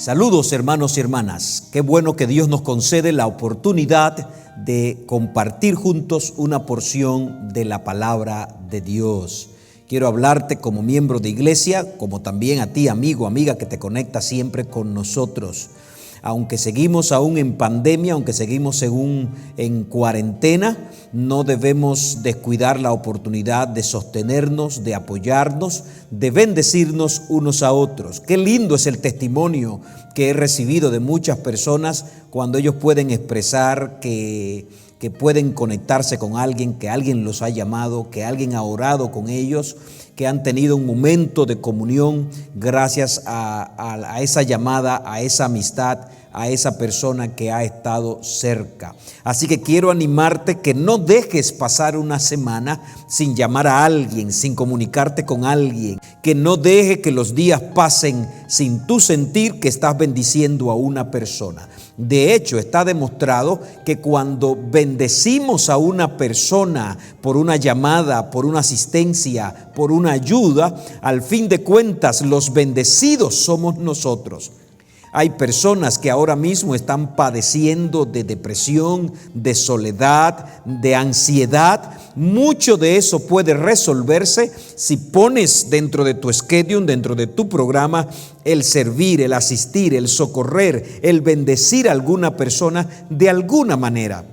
Saludos, hermanos y hermanas. Qué bueno que Dios nos concede la oportunidad de compartir juntos una porción de la palabra de Dios. Quiero hablarte como miembro de iglesia, como también a ti, amigo, amiga, que te conecta siempre con nosotros. Aunque seguimos aún en pandemia, aunque seguimos en cuarentena, no debemos descuidar la oportunidad de sostenernos, de apoyarnos, de bendecirnos unos a otros. Qué lindo es el testimonio que he recibido de muchas personas cuando ellos pueden expresar que pueden conectarse con alguien, que alguien los ha llamado, que alguien ha orado con ellos, que han tenido un momento de comunión gracias a esa llamada, a esa amistad, a esa persona que ha estado cerca. Así que quiero animarte que no dejes pasar una semana sin llamar a alguien, sin comunicarte con alguien, que no deje que los días pasen sin tú sentir que estás bendiciendo a una persona. De hecho, está demostrado que cuando bendecimos a una persona por una llamada, por una asistencia, por una ayuda, al fin de cuentas los bendecidos somos nosotros. Hay personas que ahora mismo están padeciendo de depresión, de soledad, de ansiedad. Mucho de eso puede resolverse si pones dentro de tu schedule, dentro de tu programa, el servir, el asistir, el socorrer, el bendecir a alguna persona de alguna manera.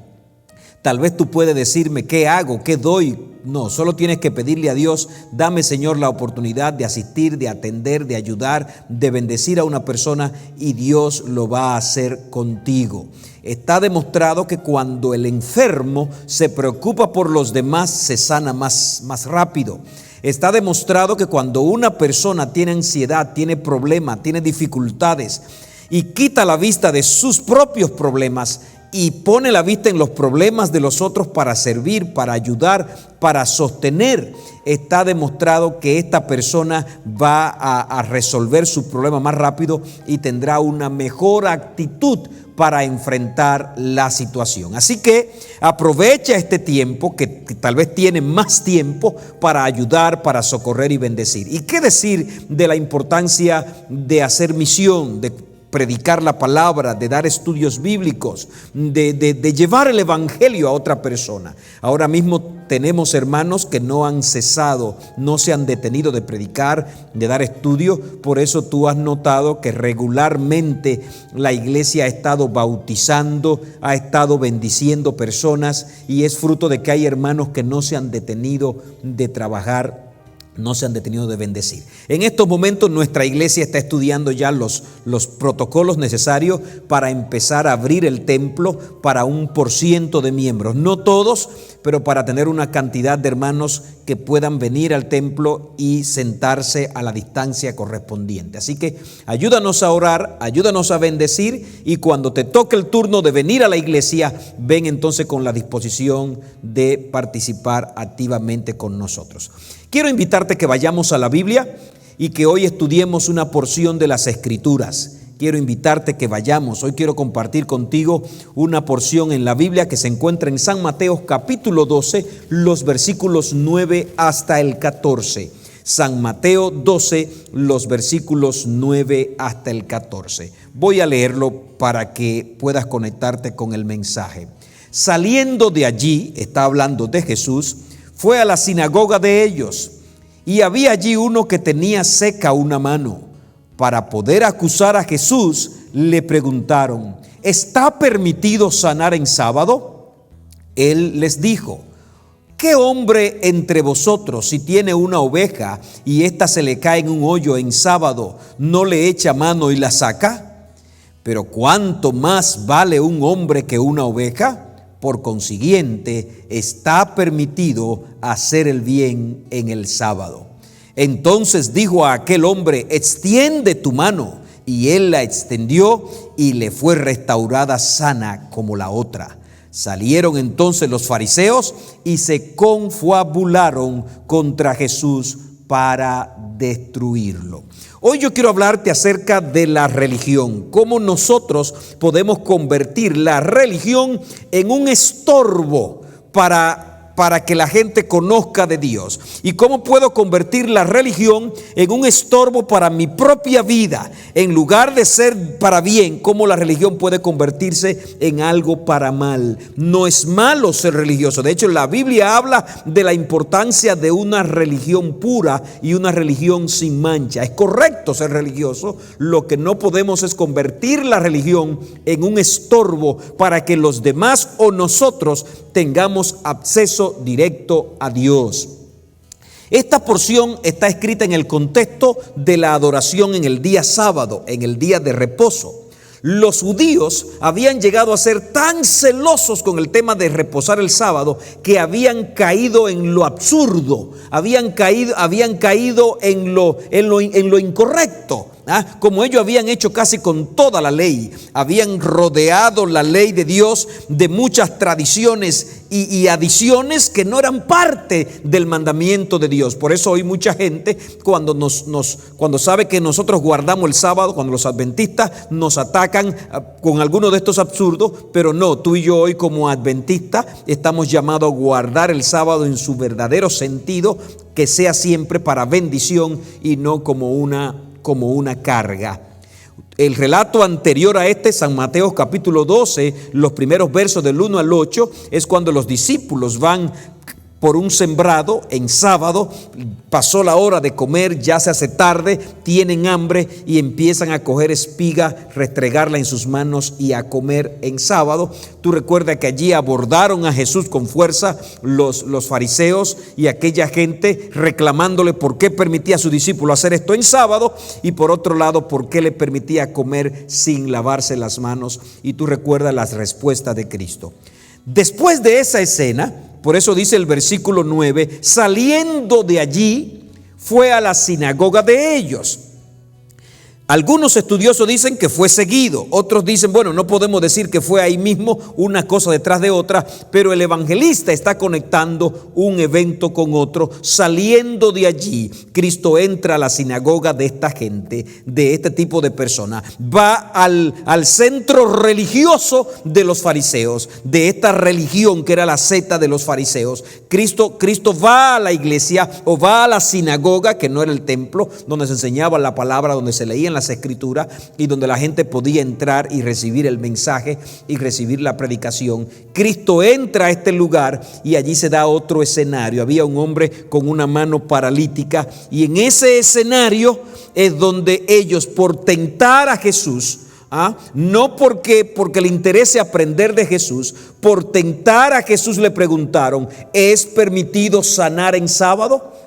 Tal vez tú puedes decirme, ¿qué hago? ¿Qué doy? No, solo tienes que pedirle a Dios, dame, Señor, la oportunidad de asistir, de atender, de ayudar, de bendecir a una persona, y Dios lo va a hacer contigo. Está demostrado que cuando el enfermo se preocupa por los demás, se sana más rápido. Está demostrado que cuando una persona tiene ansiedad, tiene problemas, tiene dificultades y quita la vista de sus propios problemas y pone la vista en los problemas de los otros para servir, para ayudar, para sostener, está demostrado que esta persona va a resolver su problema más rápido y tendrá una mejor actitud para enfrentar la situación. Así que aprovecha este tiempo, que tal vez tiene más tiempo, para ayudar, para socorrer y bendecir. ¿Y qué decir de la importancia de hacer misión, de predicar la palabra, de dar estudios bíblicos, de llevar el evangelio a otra persona? Ahora mismo tenemos hermanos que no han cesado, no se han detenido de predicar, de dar estudio. Por eso tú has notado que regularmente la iglesia ha estado bautizando, ha estado bendiciendo personas, y es fruto de que hay hermanos que no se han detenido de trabajar, no se han detenido de bendecir. En estos momentos nuestra iglesia está estudiando ya los protocolos necesarios para empezar a abrir el templo para 1% de miembros. No todos, pero para tener una cantidad de hermanos que puedan venir al templo y sentarse a la distancia correspondiente. Así que ayúdanos a orar, ayúdanos a bendecir, y cuando te toque el turno de venir a la iglesia, ven entonces con la disposición de participar activamente con nosotros. Quiero invitarte que vayamos a la Biblia y que hoy estudiemos una porción de las Escrituras. Quiero invitarte que vayamos. Hoy quiero compartir contigo una porción en la Biblia que se encuentra en San Mateo capítulo 12, los versículos 9 hasta el 14. San Mateo 12, los versículos 9 hasta el 14. Voy a leerlo para que puedas conectarte con el mensaje. Saliendo de allí, está hablando de Jesús, fue a la sinagoga de ellos, y había allí uno que tenía seca una mano. Para poder acusar a Jesús, le preguntaron, ¿está permitido sanar en sábado? Él les dijo, ¿qué hombre entre vosotros, si tiene una oveja y ésta se le cae en un hoyo en sábado, no le echa mano y la saca? Pero ¿cuánto más vale un hombre que una oveja? Por consiguiente, está permitido hacer el bien en el sábado. Entonces dijo a aquel hombre, extiende tu mano. Y él la extendió y le fue restaurada sana como la otra. Salieron entonces los fariseos y se confabularon contra Jesús para destruirlo. Hoy yo quiero hablarte acerca de la religión, cómo nosotros podemos convertir la religión en un estorbo para para que la gente conozca de Dios. ¿Y cómo puedo convertir la religión en un estorbo para mi propia vida? En lugar de ser para bien, ¿cómo la religión puede convertirse en algo para mal? No es malo ser religioso. De hecho, la Biblia habla de la importancia de una religión pura y una religión sin mancha. Es correcto ser religioso. Lo que no podemos es convertir la religión en un estorbo para que los demás o nosotros tengamos acceso directo a Dios. Esta porción está escrita en el contexto de la adoración en el día sábado, en el día de reposo. Los judíos habían llegado a ser tan celosos con el tema de reposar el sábado que habían caído en lo absurdo, habían caído en lo incorrecto. Como ellos habían hecho casi con toda la ley, habían rodeado la ley de Dios de muchas tradiciones y adiciones que no eran parte del mandamiento de Dios. Por eso hoy mucha gente cuando sabe que nosotros guardamos el sábado, cuando los adventistas nos atacan con alguno de estos absurdos, pero no, tú y yo hoy como adventistas estamos llamados a guardar el sábado en su verdadero sentido, que sea siempre para bendición y no como una carga. El relato anterior a este, San Mateo capítulo 12, los primeros versos del 1 al 8, es cuando los discípulos van por un sembrado en sábado, pasó la hora de comer, ya se hace tarde, tienen hambre y empiezan a coger espiga, restregarla en sus manos y a comer en sábado. Tú recuerdas que allí abordaron a Jesús con fuerza los fariseos y aquella gente reclamándole por qué permitía a su discípulo hacer esto en sábado y por otro lado por qué le permitía comer sin lavarse las manos. Y tú recuerdas las respuestas de Cristo. Después de esa escena, por eso dice el versículo 9, saliendo de allí, fue a la sinagoga de ellos. Algunos estudiosos dicen que fue seguido, otros dicen, bueno, no podemos decir que fue ahí mismo una cosa detrás de otra, pero el evangelista está conectando un evento con otro. Saliendo de allí, Cristo entra a la sinagoga de esta gente, de este tipo de personas, va al centro religioso de los fariseos, de esta religión que era la secta de los fariseos. Cristo va a la iglesia o va a la sinagoga, que no era el templo, donde se enseñaba la palabra, donde se leían las escrituras y donde la gente podía entrar y recibir el mensaje y recibir la predicación. Cristo entra a este lugar y allí se da otro escenario. Había un hombre con una mano paralítica y en ese escenario es donde ellos, por tentar a Jesús, no porque le interese aprender de Jesús, por tentar a Jesús le preguntaron, ¿es permitido sanar en sábado?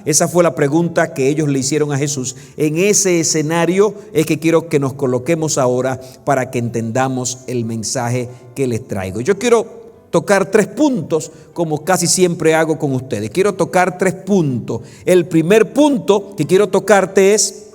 Esa fue la pregunta que ellos le hicieron a Jesús. En ese escenario es que quiero que nos coloquemos ahora para que entendamos el mensaje que les traigo. Yo quiero tocar 3 puntos, como casi siempre hago con ustedes. Quiero tocar 3 puntos. El primer punto que quiero tocarte es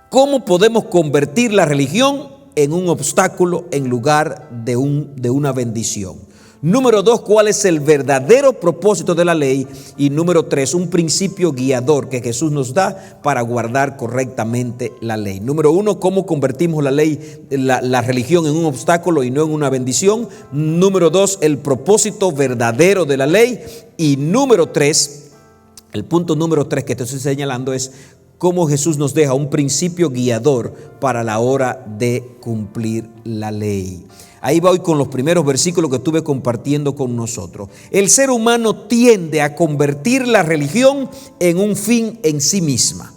¿cómo podemos convertir la religión en un obstáculo en lugar de una bendición? Número 2, ¿cuál es el verdadero propósito de la ley? Y número 3, un principio guiador que Jesús nos da para guardar correctamente la ley. Número 1, ¿cómo convertimos la religión en un obstáculo y no en una bendición? Número 2, el propósito verdadero de la ley. Y número 3, el punto número 3 que te estoy señalando es cómo Jesús nos deja un principio guiador para la hora de cumplir la ley. Ahí voy con los primeros versículos que estuve compartiendo con nosotros. El ser humano tiende a convertir la religión en un fin en sí misma.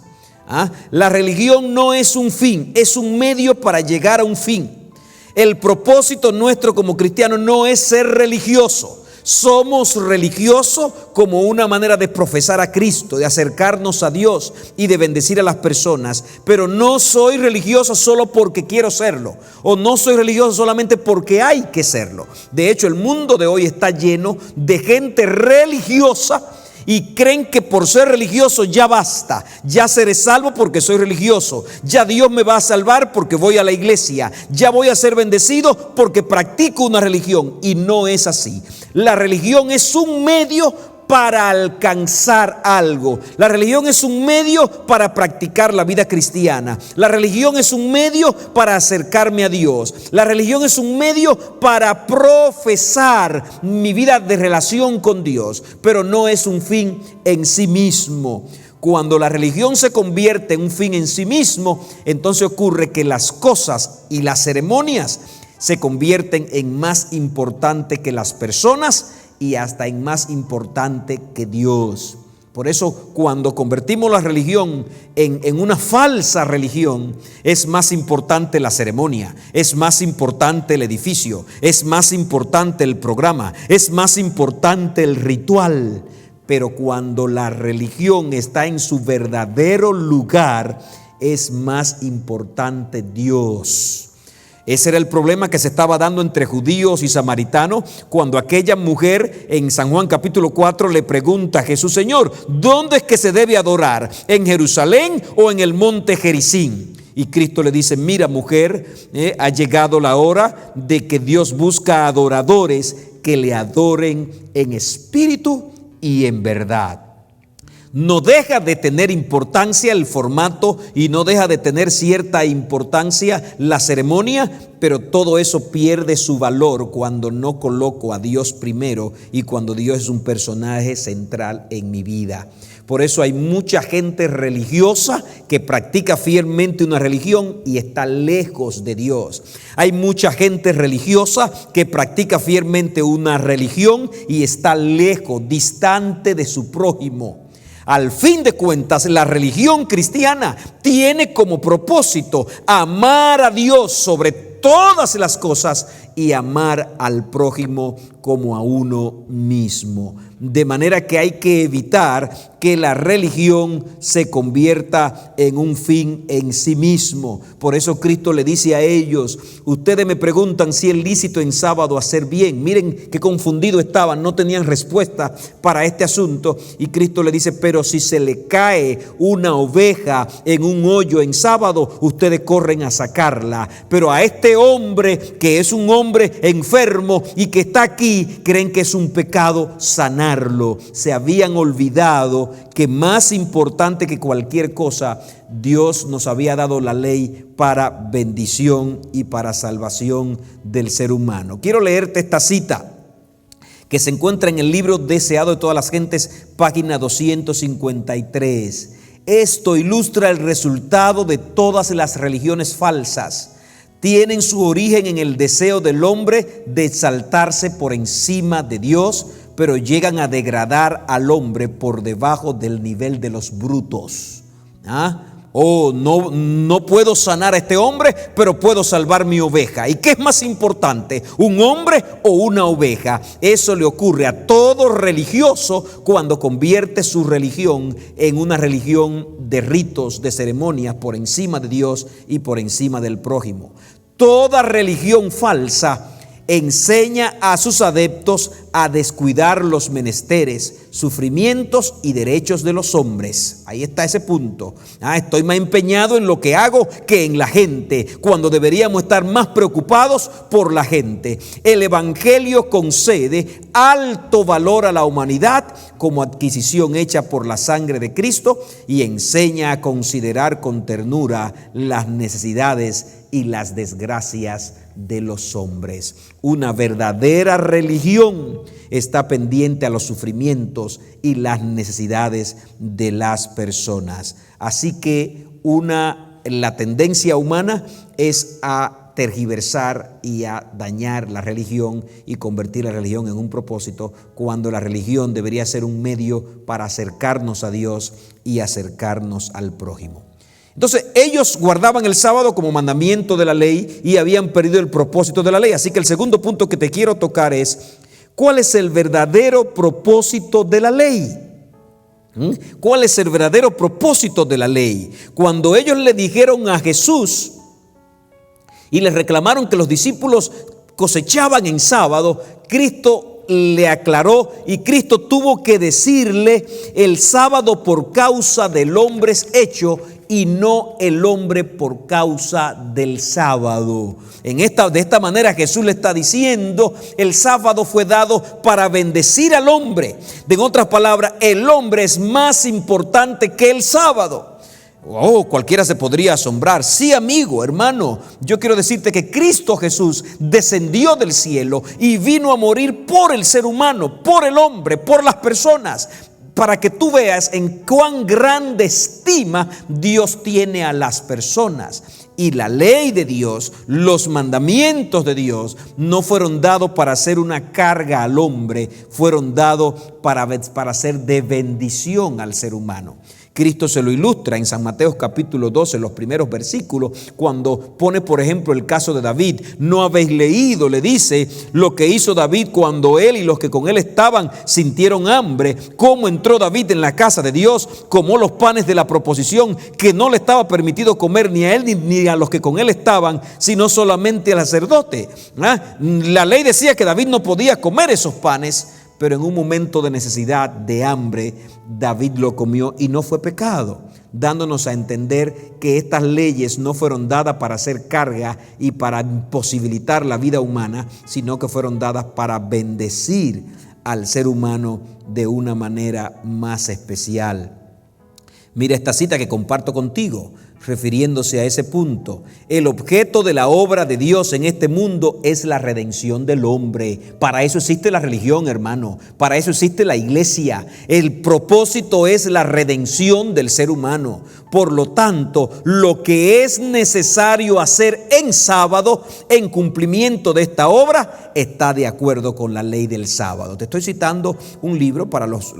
La religión no es un fin, es un medio para llegar a un fin. El propósito nuestro como cristianos no es ser religioso. Somos religiosos como una manera de profesar a Cristo, de acercarnos a Dios y de bendecir a las personas. Pero no soy religioso solo porque quiero serlo, o no soy religioso solamente porque hay que serlo. De hecho, el mundo de hoy está lleno de gente religiosa y creen que por ser religioso ya basta, ya seré salvo porque soy religioso, ya Dios me va a salvar porque voy a la iglesia, ya voy a ser bendecido porque practico una religión, y no es así. La religión es un medio para alcanzar algo. La religión es un medio para practicar la vida cristiana. La religión es un medio para acercarme a Dios. La religión es un medio para profesar mi vida de relación con Dios, pero no es un fin en sí mismo. Cuando la religión se convierte en un fin en sí mismo, entonces ocurre que las cosas y las ceremonias se convierten en más importante que las personas y hasta en más importante que Dios. Por eso, cuando convertimos la religión en una falsa religión, es más importante la ceremonia, es más importante el edificio, es más importante el programa, es más importante el ritual. Pero cuando la religión está en su verdadero lugar, es más importante Dios. Ese era el problema que se estaba dando entre judíos y samaritanos cuando aquella mujer en San Juan capítulo 4 le pregunta a Jesús: Señor, ¿dónde es que se debe adorar? ¿En Jerusalén o en el monte Gerizim? Y Cristo le dice: mira, mujer, ha llegado la hora de que Dios busca adoradores que le adoren en espíritu y en verdad. No deja de tener importancia el formato y no deja de tener cierta importancia la ceremonia, pero todo eso pierde su valor cuando no coloco a Dios primero y cuando Dios es un personaje central en mi vida. Por eso hay mucha gente religiosa que practica fielmente una religión y está lejos de Dios. Hay mucha gente religiosa que practica fielmente una religión y está lejos, distante de su prójimo. Al fin de cuentas, la religión cristiana tiene como propósito amar a Dios sobre todas las cosas y amar al prójimo como a uno mismo. De manera que hay que evitar que la religión se convierta en un fin en sí mismo. Por eso Cristo le dice a ellos: ustedes me preguntan si es lícito en sábado hacer bien. Miren qué confundidos estaban, no tenían respuesta para este asunto. Y Cristo le dice: pero si se le cae una oveja en un hoyo en sábado, ustedes corren a sacarla. Pero a este hombre, que es un hombre enfermo y que está aquí, creen que es un pecado sanarlo. Se habían olvidado que más importante que cualquier cosa, Dios nos había dado la ley para bendición y para salvación del ser humano. Quiero leerte esta cita que se encuentra en el libro Deseado de todas las gentes, página 253. Esto ilustra el resultado de todas las religiones falsas. Tienen su origen en el deseo del hombre de exaltarse por encima de Dios, pero llegan a degradar al hombre por debajo del nivel de los brutos. No puedo sanar a este hombre, pero puedo salvar mi oveja. ¿Y qué es más importante, un hombre o una oveja? Eso le ocurre a todo religioso cuando convierte su religión en una religión de ritos, de ceremonias por encima de Dios y por encima del prójimo. Toda religión falsa enseña a sus adeptos a descuidar los menesteres, sufrimientos y derechos de los hombres. Ahí está ese punto. Estoy más empeñado en lo que hago que en la gente, cuando deberíamos estar más preocupados por la gente. El Evangelio concede alto valor a la humanidad como adquisición hecha por la sangre de Cristo y enseña a considerar con ternura las necesidades y las desgracias de los hombres. Una verdadera religión está pendiente a los sufrimientos y las necesidades de las personas. Así que la tendencia humana es a tergiversar y a dañar la religión y convertir la religión en un propósito, cuando la religión debería ser un medio para acercarnos a Dios y acercarnos al prójimo. Entonces ellos guardaban el sábado como mandamiento de la ley y habían perdido el propósito de la ley. Así que el segundo punto que te quiero tocar es: ¿cuál es el verdadero propósito de la ley? ¿Cuál es el verdadero propósito de la ley? Cuando ellos le dijeron a Jesús y le reclamaron que los discípulos cosechaban en sábado, Cristo le aclaró y Cristo tuvo que decirle: el sábado por causa del hombre es hecho y no el hombre por causa del sábado. De esta manera Jesús le está diciendo, el sábado fue dado para bendecir al hombre. En otras palabras, el hombre es más importante que el sábado. Cualquiera se podría asombrar. Sí, amigo, hermano, yo quiero decirte que Cristo Jesús descendió del cielo y vino a morir por el ser humano, por el hombre, por las personas, para que tú veas en cuán grande estima Dios tiene a las personas. Y la ley de Dios, los mandamientos de Dios, no fueron dados para ser una carga al hombre, fueron dados para ser de bendición al ser humano. Cristo se lo ilustra en San Mateo capítulo 12, los primeros versículos, cuando pone, por ejemplo, el caso de David. ¿No habéis leído?, le dice, lo que hizo David cuando él y los que con él estaban sintieron hambre, cómo entró David en la casa de Dios, comió los panes de la proposición, que no le estaba permitido comer ni a él ni a los que con él estaban, sino solamente al sacerdote. La ley decía que David no podía comer esos panes, pero en un momento de necesidad, de hambre, David lo comió y no fue pecado, dándonos a entender que estas leyes no fueron dadas para hacer carga y para imposibilitar la vida humana, sino que fueron dadas para bendecir al ser humano de una manera más especial. Mira esta cita que comparto contigo, refiriéndose a ese punto. El objeto de la obra de Dios en este mundo es la redención del hombre. Para eso existe la religión, hermano. Para eso existe la iglesia. El propósito es la redención del ser humano. Por lo tanto, lo que es necesario hacer en sábado, en cumplimiento de esta obra, está de acuerdo con la ley del sábado. Te estoy citando un libro para los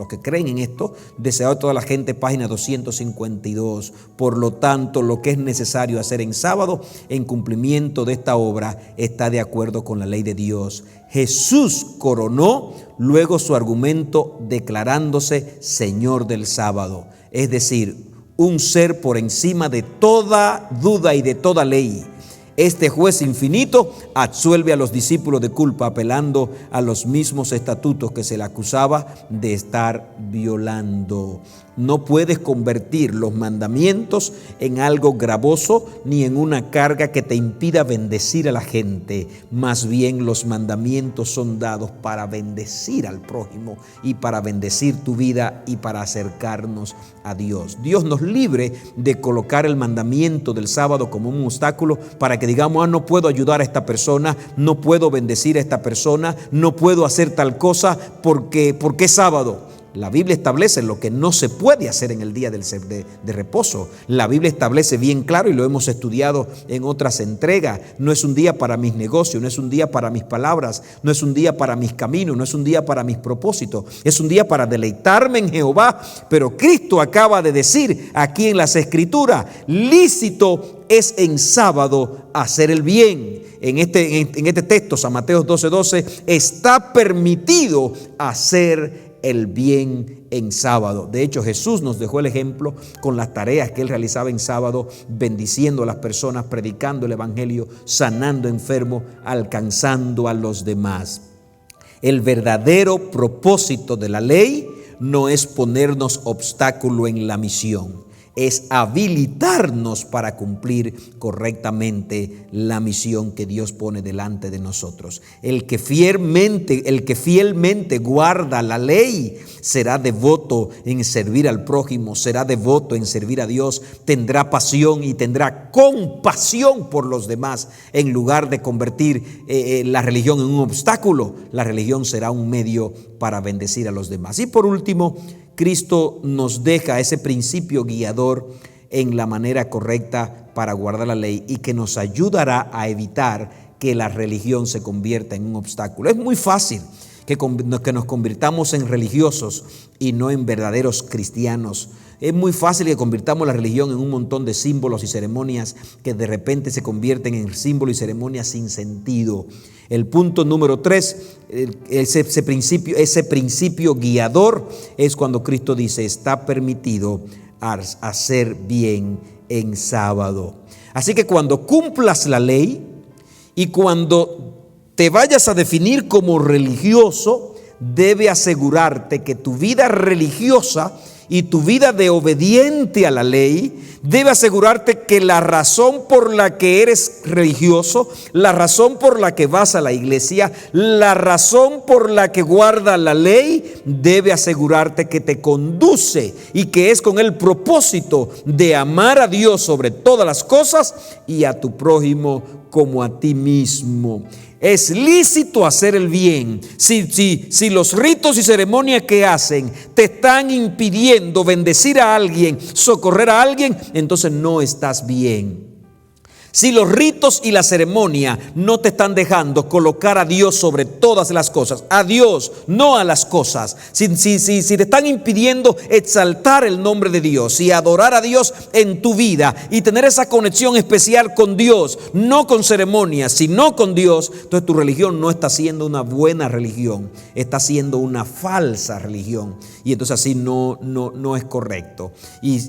que creen en esto, Deseado de toda la gente, página 252. Por lo tanto, lo que es necesario hacer en sábado, en cumplimiento de esta obra, está de acuerdo con la ley de Dios. Jesús coronó luego su argumento declarándose Señor del sábado, es decir, un ser por encima de toda duda y de toda ley. Este juez infinito absuelve a los discípulos de culpa, apelando a los mismos estatutos que se le acusaba de estar violando. No puedes convertir los mandamientos en algo gravoso ni en una carga que te impida bendecir a la gente. Más bien, los mandamientos son dados para bendecir al prójimo y para bendecir tu vida y para acercarnos a Dios. Dios nos libre de colocar el mandamiento del sábado como un obstáculo para que digamos, no puedo ayudar a esta persona, no puedo bendecir a esta persona, no puedo hacer tal cosa porque es sábado. La Biblia establece lo que no se puede hacer en el día de reposo. La Biblia establece bien claro, y lo hemos estudiado en otras entregas, no es un día para mis negocios, no es un día para mis palabras, no es un día para mis caminos, no es un día para mis propósitos, es un día para deleitarme en Jehová. Pero Cristo acaba de decir aquí en las Escrituras, lícito es en sábado hacer el bien. En este texto, San Mateo 12:12, está permitido hacer el bien en sábado. De hecho, Jesús nos dejó el ejemplo con las tareas que él realizaba en sábado, bendiciendo a las personas, predicando el evangelio, sanando enfermos, alcanzando a los demás. El verdadero propósito de la ley no es ponernos obstáculo en la misión, es habilitarnos para cumplir correctamente la misión que Dios pone delante de nosotros. El que fielmente guarda la ley será devoto en servir al prójimo, será devoto en servir a Dios, tendrá pasión y tendrá compasión por los demás. En lugar de convertir la religión en un obstáculo, la religión será un medio para bendecir a los demás. Y por último, Cristo nos deja ese principio guiador en la manera correcta para guardar la ley y que nos ayudará a evitar que la religión se convierta en un obstáculo. Es muy fácil que nos convirtamos en religiosos y no en verdaderos cristianos. Es muy fácil que convirtamos la religión en un montón de símbolos y ceremonias que de repente se convierten en símbolos y ceremonias sin sentido. El punto número 3, ese principio guiador es cuando Cristo dice, está permitido hacer bien en sábado. Así que cuando cumplas la ley y cuando te vayas a definir como religioso, debe asegurarte que tu vida religiosa y tu vida de obediente a la ley debe asegurarte que la razón por la que eres religioso, la razón por la que vas a la iglesia, la razón por la que guardas la ley, debe asegurarte que te conduce y que es con el propósito de amar a Dios sobre todas las cosas y a tu prójimo como a ti mismo. Es lícito hacer el bien. Si los ritos y ceremonias que hacen te están impidiendo bendecir a alguien, socorrer a alguien, entonces no estás bien. Si los ritos y la ceremonia no te están dejando colocar a Dios sobre todas las cosas, a Dios, no a las cosas. Si te están impidiendo exaltar el nombre de Dios y adorar a Dios en tu vida y tener esa conexión especial con Dios, no con ceremonias, sino con Dios, entonces tu religión no está siendo una buena religión, está siendo una falsa religión. Y entonces así no es correcto. Y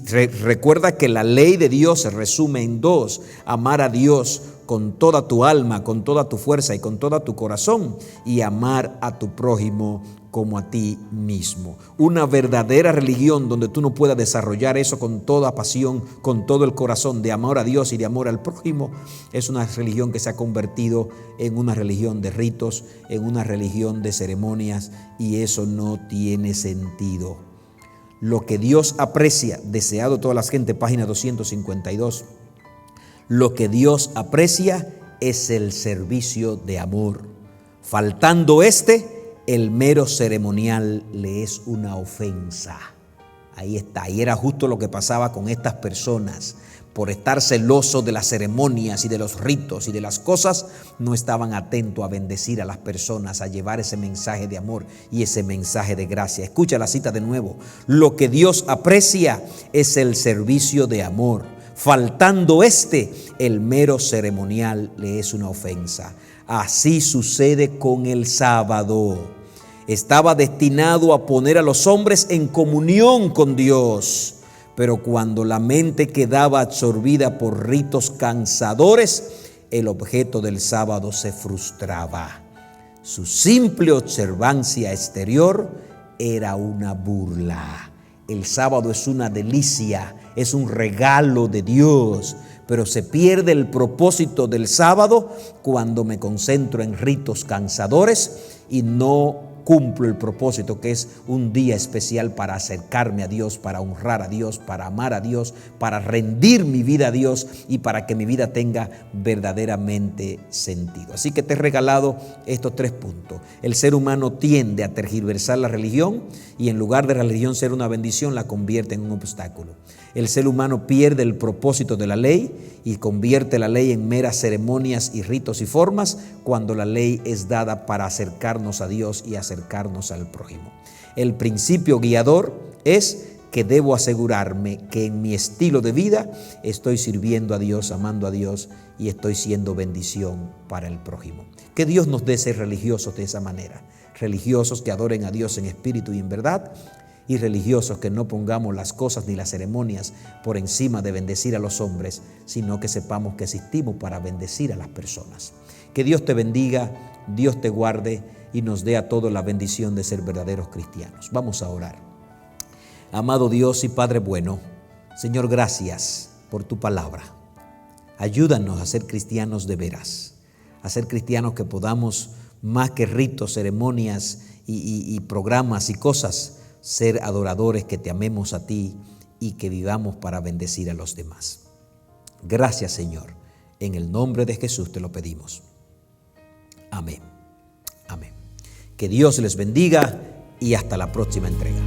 recuerda que la ley de Dios se resume en dos: amar a Dios con toda tu alma, con toda tu fuerza y con todo tu corazón, y amar a tu prójimo como a ti mismo. Una verdadera religión donde tú no puedas desarrollar eso con toda pasión, con todo el corazón, de amor a Dios y de amor al prójimo, es una religión que se ha convertido en una religión de ritos, en una religión de ceremonias, y eso no tiene sentido. Lo que Dios aprecia, deseado toda la gente, página 252, lo que Dios aprecia es el servicio de amor. Faltando el mero ceremonial le es una ofensa. Ahí está, y era justo lo que pasaba con estas personas. Por estar celosos de las ceremonias y de los ritos y de las cosas, no estaban atentos a bendecir a las personas, a llevar ese mensaje de amor y ese mensaje de gracia. Escucha la cita de nuevo. Lo que Dios aprecia es el servicio de amor. Faltando el mero ceremonial le es una ofensa. Así sucede con el sábado. Estaba destinado a poner a los hombres en comunión con Dios, pero cuando la mente quedaba absorbida por ritos cansadores, el objeto del sábado se frustraba. Su simple observancia exterior era una burla. El sábado es una delicia, es un regalo de Dios, pero se pierde el propósito del sábado cuando me concentro en ritos cansadores y no cumplo el propósito, que es un día especial para acercarme a Dios, para honrar a Dios, para amar a Dios, para rendir mi vida a Dios y para que mi vida tenga verdaderamente sentido. Así que te he regalado estos 3 puntos. El ser humano tiende a tergiversar la religión y en lugar de religión ser una bendición, la convierte en un obstáculo. El ser humano pierde el propósito de la ley y convierte la ley en meras ceremonias y ritos y formas, cuando la ley es dada para acercarnos a Dios y acercarnos al prójimo. El principio guiador es que debo asegurarme que en mi estilo de vida estoy sirviendo a Dios, amando a Dios y estoy siendo bendición para el prójimo. Que Dios nos dé ser religiosos de esa manera, religiosos que adoren a Dios en espíritu y en verdad, y religiosos que no pongamos las cosas ni las ceremonias por encima de bendecir a los hombres, sino que sepamos que existimos para bendecir a las personas. Que Dios te bendiga, Dios te guarde y nos dé a todos la bendición de ser verdaderos cristianos. Vamos a orar. Amado Dios y Padre bueno, Señor, gracias por tu palabra. Ayúdanos a ser cristianos de veras, a ser cristianos que podamos, más que ritos, ceremonias y programas y cosas, ser adoradores que te amemos a ti y que vivamos para bendecir a los demás. Gracias, Señor. En el nombre de Jesús te lo pedimos. Amén. Amén. Que Dios les bendiga y hasta la próxima entrega.